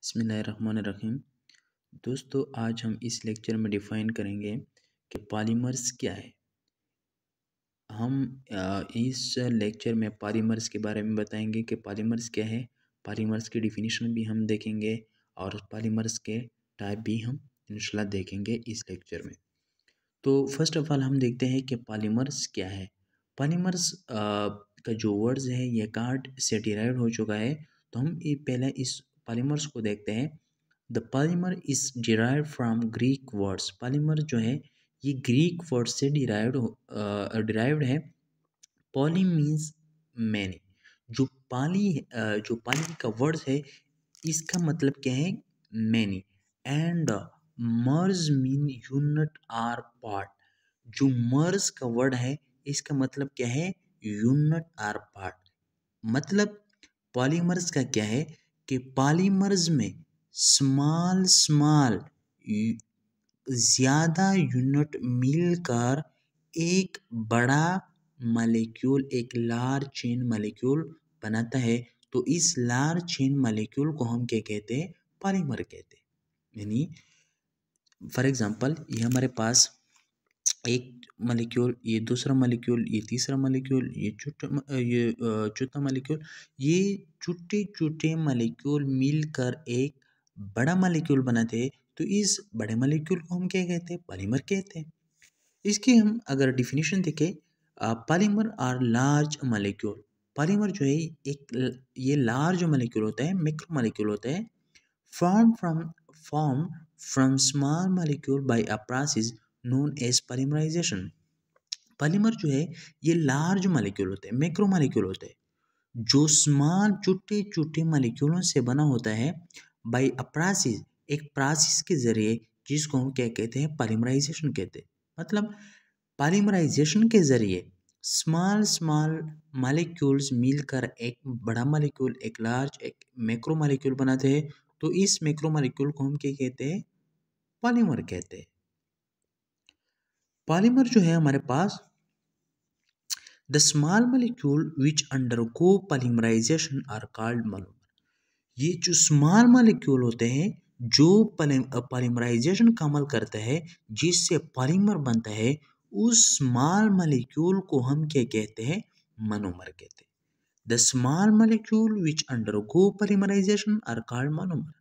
बिस्मिल्लाहिर्रहमानिर्रहीम। दोस्तों, आज हम इस लेक्चर में डिफ़ाइन करेंगे कि पॉलीमर्स क्या है। हम इस लेक्चर में पॉलीमर्स के बारे में बताएंगे कि पॉलीमर्स क्या है, पॉलीमर्स की डिफिनीशन भी हम देखेंगे और पॉलीमर्स के टाइप भी हम इंशाल्लाह देखेंगे इस लेक्चर में। तो फर्स्ट ऑफ ऑल हम देखते हैं कि पॉलीमर्स क्या है। पॉलीमर्स का जो वर्ड्स है ये कार्ड से डिराइव हो चुका है। तो हम ये पहले इस पॉलीमर्स को देखते हैं। The polymer is derive from Greek words. Polymer जो है ये ग्रीक वर्ड से डिराइव्ड है। Poly means many. जो पाली का वर्ड है इसका मतलब क्या है, many. And mer mean unit or part. जो मर्ज का वर्ड है इसका मतलब क्या है, यूनिट आर पार्ट। मतलब पॉलीमर्स का क्या है कि पॉलीमर्स में स्मॉल स्मॉल ज़्यादा यूनिट मिलकर एक बड़ा मॉलिक्यूल, एक लार्ज चेन मॉलिक्यूल बनाता है। तो इस लार्ज चेन मॉलिक्यूल को हम क्या कहते हैं, पॉलीमर कहते हैं। यानी फॉर एग्जांपल ये हमारे पास एक मॉलिक्यूल, ये दूसरा मॉलिक्यूल, ये तीसरा मॉलिक्यूल, ये चौथा मॉलिक्यूल, ये छोटे छोटे मॉलिक्यूल मिलकर एक बड़ा मॉलिक्यूल बनाते हैं। तो इस बड़े मॉलिक्यूल को हम क्या कहते हैं, पॉलीमर कहते हैं। इसकी हम अगर डिफिनीशन देखें, polymer are large molecule. Polymer जो है ये लार्ज मॉलिक्यूल होता है, मैक्रो मॉलिक्यूल होता है, formed from small molecule by a process known as polymerization। Polymer जो है ये लार्ज मॉलिक्यूल होते हैं, मैक्रो मॉलिक्यूल होते हैं जो स्मॉल छोटे छोटे मॉलिक्यूलों से बना होता है बाय अ प्रोसेस, एक प्रोसेस के जरिए, जिसको हम क्या कहते हैं, पॉलीमराइजेशन कहते हैं। मतलब पॉलीमराइजेशन के जरिए स्मॉल स्मॉल मॉलिक्यूल्स मिलकर एक बड़ा मॉलिक्यूल, एक लार्ज, एक मैक्रो मॉलिक्यूल बनाते हैं। तो इस मैक्रो मॉलिक्यूल को हम क्या कहते हैं, पॉलीमर कहते हैं। पॉलीमर जो है हमारे पास the small molecule which undergo polymerisation are called monomer. ये जो स्मॉल मॉलिक्यूल होते हैं जो पॉलीमराइजेशन का अमल करता है, जिससे पॉलीमर बनता है, उस स्मॉल मॉलिक्यूल को हम क्या कहते हैं, मोनोमर कहते हैं। The small molecule which undergo polymerisation are called monomer.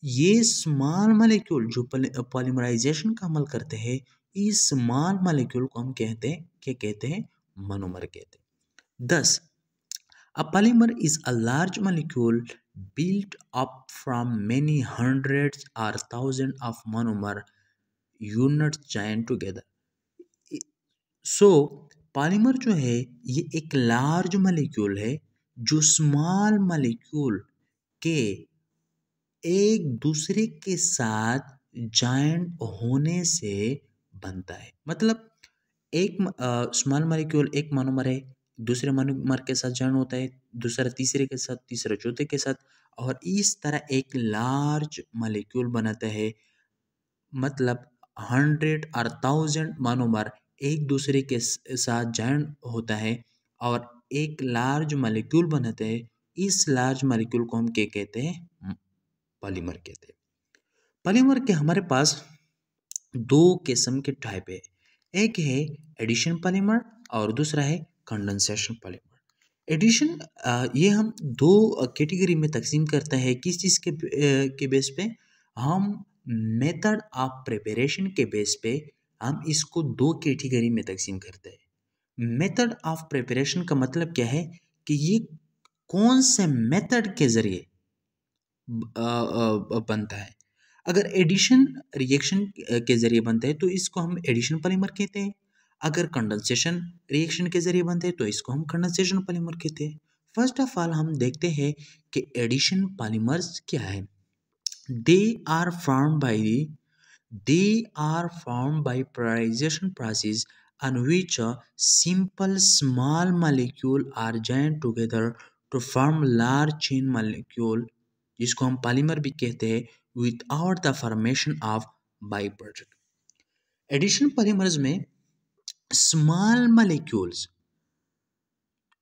ये स्मॉल मॉलिक्यूल जो पॉलीमराइजेशन का अमल करते हैं, इस स्मॉल मॉलिक्यूल को हम कहते हैं, क्या कहते हैं, मोनोमर कहते हैं। 10 A polymer is a large molecule built up from many hundreds or thousands of monomer units joined together। So polymer जो है ये एक लार्ज मॉलिक्यूल है जो स्मॉल मॉलिक्यूल के एक दूसरे के साथ जॉइंट होने से बनता है। मतलब एक स्मॉल मॉलिक्यूल, एक मोनोमर है, दूसरे मोनोमर के साथ जॉइन होता है, दूसरा तीसरे के साथ, तीसरा चौथे के साथ, और इस तरह एक लार्ज मॉलिक्यूल बनाता है। मतलब 100 और 1000 मोनोमर एक दूसरे के साथ जॉइन होता है और एक लार्ज मॉलिक्यूल बनाते हैं। इस लार्ज मॉलिक्यूल को हम क्या कहते हैं, पॉलीमर कहते हैं। पॉलीमर के हमारे पास दो किस्म के टाइप है। एक है एडिशन पॉलीमर और दूसरा है कंडेंसेशन पॉलीमर। एडिशन ये हम दो कैटेगरी में तकसीम करता है। किस चीज़ के बेस पे, हम मेथड ऑफ प्रिपरेशन के बेस पे हम इसको दो कैटेगरी में तकसीम करते हैं। मेथड ऑफ प्रिपरेशन का मतलब क्या है कि ये कौन से मेथड के ज़रिए बनता है। अगर एडिशन रिएक्शन के ज़रिए बनता है तो इसको हम एडिशन पॉलीमर कहते हैं। अगर कंडेंसेशन रिएक्शन के ज़रिए बनते हैं तो इसको हम कंडेंसेशन पॉलीमर कहते हैं। फर्स्ट ऑफ ऑल हम देखते हैं कि एडिशन पॉलीमर्स क्या है। They are formed by polarization process on which a simple small molecule are joined together to form large chain molecule, जिसको हम पॉलीमर भी कहते हैं, without the formation of by product. Addition polymers में small molecules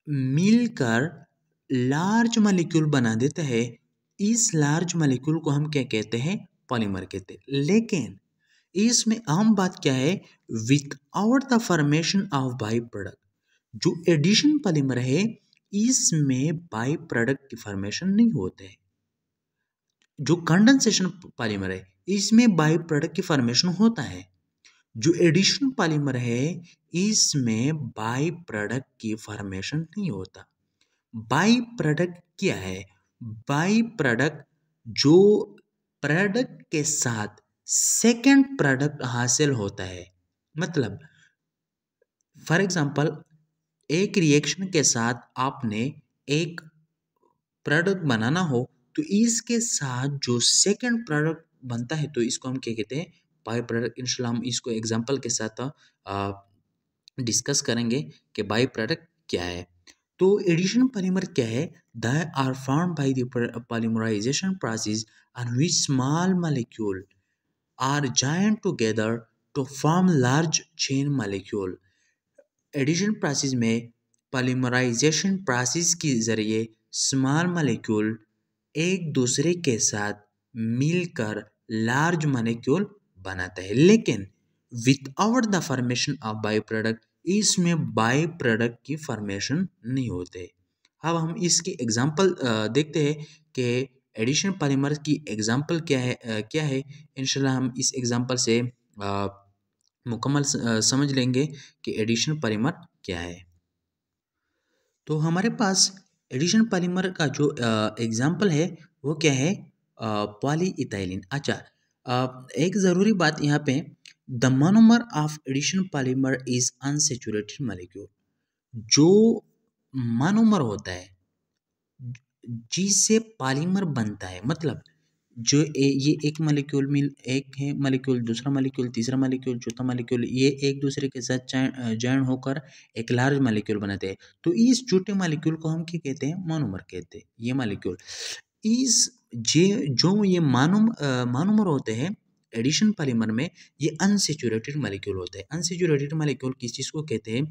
मिलकर large molecule बना देता है। इस लार्ज मॉलिक्यूल को हम क्या कहते हैं, पॉलीमर कहते हैं। लेकिन इसमें अहम बात क्या है, without the formation of by product, जो एडिशन पॉलीमर है इसमें बाई प्रोडक्ट की फॉर्मेशन नहीं होते हैं। जो कंडेंसेशन पॉलीमर है इसमें बाई प्रोडक्ट की फॉर्मेशन होता है। जो एडिशन पॉलीमर है इसमें बाई प्रोडक्ट की फॉर्मेशन नहीं होता। बाई प्रोडक्ट क्या है, बाई प्रोडक्ट जो प्रोडक्ट के साथ सेकंड प्रोडक्ट हासिल होता है। मतलब फॉर एग्जांपल एक रिएक्शन के साथ आपने एक प्रोडक्ट बनाना हो तो इसके साथ जो सेकंड प्रोडक्ट बनता है तो इसको हम क्या कहते हैं, बाई प्रोडक्ट। इंशाल्लाह हम इसको एग्जांपल के साथ डिस्कस करेंगे कि बाई प्रोडक्ट क्या है। तो एडिशन पॉलीमर क्या है, they are formed by the polymerisation process on which small molecule are joined together to form large chain molecule. Addition process में पॉलीमराइजेशन प्रोसेस के ज़रिए स्मॉल मॉलिक्यूल एक दूसरे के साथ मिलकर लार्ज मॉलिक्यूल बनाता है। लेकिन without the formation of by product, इसमें बाई प्रोडक्ट की फॉर्मेशन नहीं होते। अब हम इसकी एग्जांपल देखते हैं कि एडिशन पॉलीमर की एग्जांपल क्या है। इंशाल्लाह हम इस एग्जांपल से मुकम्मल समझ लेंगे कि एडिशन पॉलीमर क्या है। तो हमारे पास एडिशन पॉलीमर का जो एग्जांपल है वो क्या है, पॉलीइथाइलिन। अच्छा, एक ज़रूरी बात यहाँ पे, the monomer of addition polymer is unsaturated molecule. जो मोनोमर होता है जिससे पॉलीमर बनता है, मतलब जो ये एक मॉलिक्यूल मिल एक है मॉलिक्यूल, दूसरा मॉलिक्यूल, तीसरा मॉलिक्यूल, चौथा मॉलिक्यूल, ये एक दूसरे के साथ जॉइन होकर एक लार्ज मॉलिक्यूल बनाते हैं। तो इस छोटे मॉलिक्यूल को हम क्या कहते हैं, मोनोमर कहते हैं। ये मॉलिक्यूल इस जे जो ये मोनोमर होते हैं एडिशन पॉलीमर में, ये अनसैचुरेटेड मॉलिक्यूल होते हैं। अनसैचुरेटेड मॉलिक्यूल किस चीज़ को कहते हैं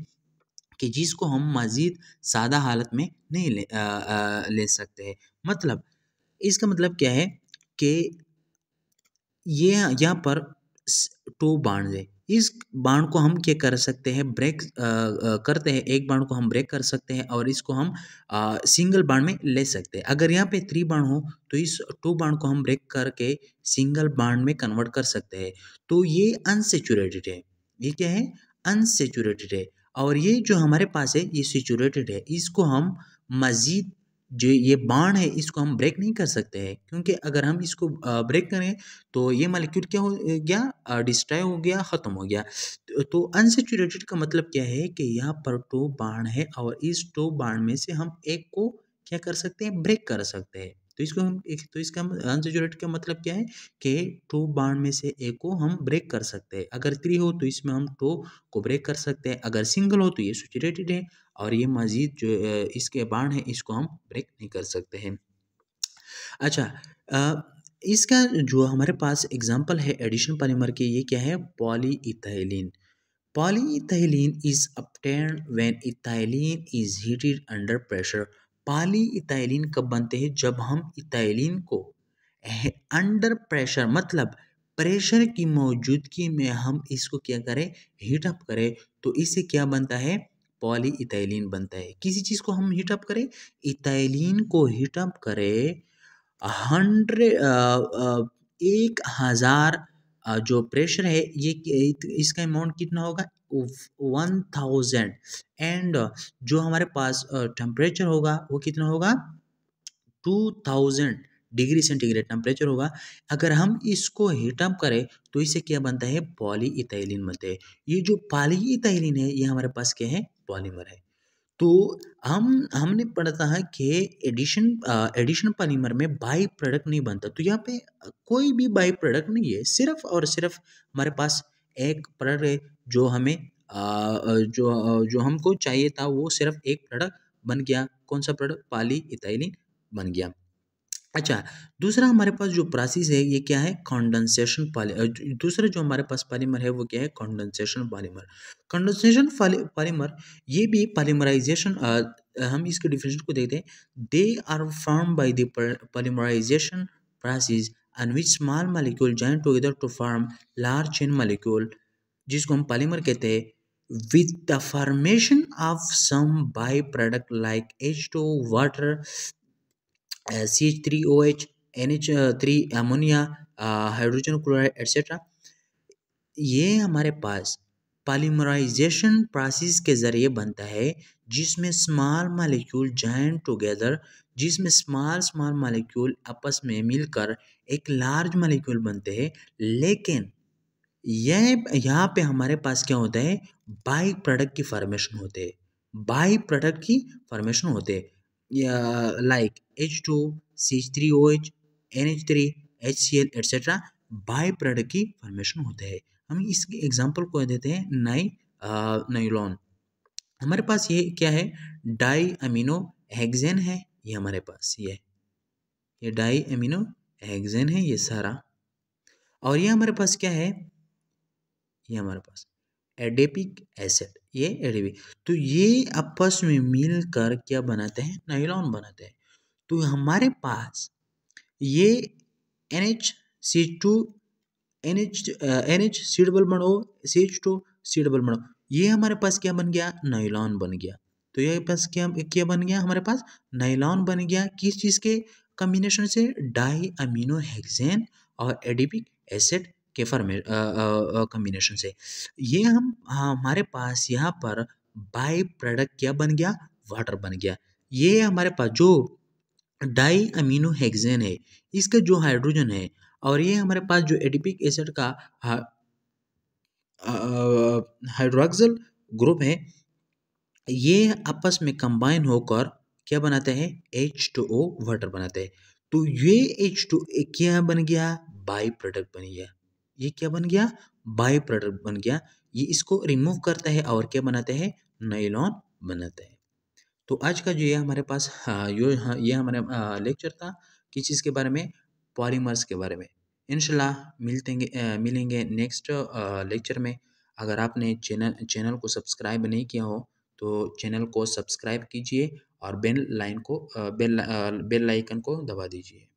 कि जिसको हम मज़ीद सादा हालत में नहीं ले सकते हैं। मतलब इसका मतलब क्या है कि ये यहाँ पर टू बाण्ड है। इस बाण्ड को हम क्या कर सकते हैं, ब्रेक करते हैं। एक बाण्ड को हम ब्रेक कर सकते हैं और इसको हम सिंगल बाण्ड में ले सकते हैं। अगर यहाँ पे 3 बाण्ड हो तो इस 2 बाण्ड को हम ब्रेक करके सिंगल बाण्ड में कन्वर्ट कर सकते हैं। तो ये अनसैचुरेटेड है। ये क्या है, अनसैचुरेटेड है। और ये जो हमारे पास है ये सैचुरेटेड है। इसको हम मज़ीद जो ये बाण है इसको हम ब्रेक नहीं कर सकते हैं, क्योंकि अगर हम इसको ब्रेक करें तो ये मॉलिक्यूल क्या हो गया, डिस्ट्रॉय हो गया, ख़त्म हो गया। तो अनसैचुरेटेड का मतलब क्या है कि यहाँ पर 2 बाण है और इस 2 बाण में से हम एक को क्या कर सकते हैं, ब्रेक कर सकते हैं। तो इसको हम तो इसका अनसैचुरेटेड का मतलब क्या है कि 2 बाण में से एक को हम ब्रेक कर सकते हैं। अगर 3 हो तो इसमें हम 2 को ब्रेक कर सकते हैं। अगर सिंगल हो तो ये सैचुरेटेड है और ये मज़ीद जो इसके बाण है इसको हम ब्रेक नहीं कर सकते हैं। अच्छा, इसका जो हमारे पास एग्जांपल है एडिशन पॉलीमर की, ये क्या है, polyethylene. Polyethylene is obtained when ethylene is heated under pressure। Polyethylene कब बनते हैं, जब हम इथाइलिन को अंडर प्रेशर, मतलब प्रेशर की मौजूदगी में हम इसको क्या करें, हीट अप करें, तो इससे क्या बनता है, पॉलीइथाइलिन बनता है। किसी चीज़ को हम हीट अप करें, इथाइलिन को हीट अप करें 1000 जो प्रेशर है ये इसका अमाउंट कितना होगा, 1000। एंड जो हमारे पास टेम्परेचर होगा वो कितना होगा, 2000 डिग्री सेंटीग्रेड टेम्परेचर होगा। अगर हम इसको हीटअप करें तो इससे क्या बनता है, पॉलीइथाइलिन बनते हैं। ये जो पॉलीइथाइलिन है ये हमारे पास क्या है, पॉलीमर है। तो हमने पढ़ा था कि एडिशन पॉलीमर में बाई प्रोडक्ट नहीं बनता। तो यहाँ पे कोई भी बाई प्रोडक्ट नहीं है, सिर्फ और सिर्फ हमारे पास एक प्रोडक्ट है जो हमें जो हमको चाहिए था, वो सिर्फ एक प्रोडक्ट बन गया। कौन सा प्रोडक्ट, पॉलीइथाइलिन बन गया। अच्छा, दूसरा हमारे पास जो प्रोसेस है ये क्या है, कंडेंसेशन दूसरा जो हमारे पास पॉलीमर है वो क्या है, कंडेंसेशन पॉलीमर। कंडेंसेशन पॉलीमर ये भी पॉलीमराइजेशन, हम इसके डिफिनेशन को देखते हैं। They are form by the polymerisation process and which small molecule join together to form large chain molecule, जिसको हम पॉलीमर कहते हैं, with the formation of some by product like H2 water, CH3OH, NH3 ammonia, hydrogen chloride etcetera. ये हमारे पास polymerisation process के ज़रिए बनता है, जिसमें स्मॉल मॉलिक्यूल जॉइन टुगेदर, जिसमें स्मॉल स्मॉल मॉलिक्यूल आपस में मिलकर एक लार्ज मॉलिक्यूल बनते हैं। लेकिन यह यहाँ पे हमारे पास क्या होता है, बाई प्रोडक्ट की फॉर्मेशन होते हैं, बाई प्रोडक्ट की फॉर्मेशन होते हैं, like H2, CH3OH, NH3, HCl etcetera, by product की फॉर्मेशन होते हैं। हम इस एग्जांपल को देते हैं नाइलॉन। हमारे पास ये क्या है, डाई अमीनो हेक्सेन है, ये हमारे पास ये डाई अमीनो हेक्सेन है ये सारा। और ये हमारे पास क्या है, ये हमारे पास एडेपिक एसिड, ये एडेपिक, तो ये आपस में मिलकर क्या बनाते हैं, नायलॉन बनाते हैं। तो हमारे पास ये NH NH C double bond O, CH2 C double bond O, ये हमारे पास क्या बन गया, नायलॉन बन गया। तो ये पास क्या क्या बन गया, हमारे पास नायलॉन बन गया, किस चीज़ के कॉम्बिनेशन से, डाई अमीनो हेक्सेन और एडिपिक एसिड के कॉम्बिनेशन से। ये हम हमारे पास यहाँ पर बाई प्रोडक्ट क्या बन गया, वाटर बन गया। ये हमारे पास जो डाई अमीनो हेक्सेन है, इसका जो हाइड्रोजन है, और ये हमारे पास जो एडिपिक एसिड का हाइड्रोक्सिल ग्रुप है, ये आपस में कंबाइन होकर क्या बनाते हैं, H2O वाटर बनाते हैं। तो ये H2 क्या बन गया, बाई प्रोडक्ट बन गया। ये क्या बन गया, बाई प्रोडक्ट बन गया। ये इसको रिमूव करता है और क्या बनाते हैं, नायलॉन बनाते हैं। तो आज का जो ये हमारे पास ये हमारा लेक्चर था, किस चीज़ के बारे में, पॉलीमर्स के बारे में। इंशाल्लाह मिलेंगे नेक्स्ट लेक्चर में। अगर आपने चैनल को सब्सक्राइब नहीं किया हो तो चैनल को सब्सक्राइब कीजिए और बेल आइकन को दबा दीजिए।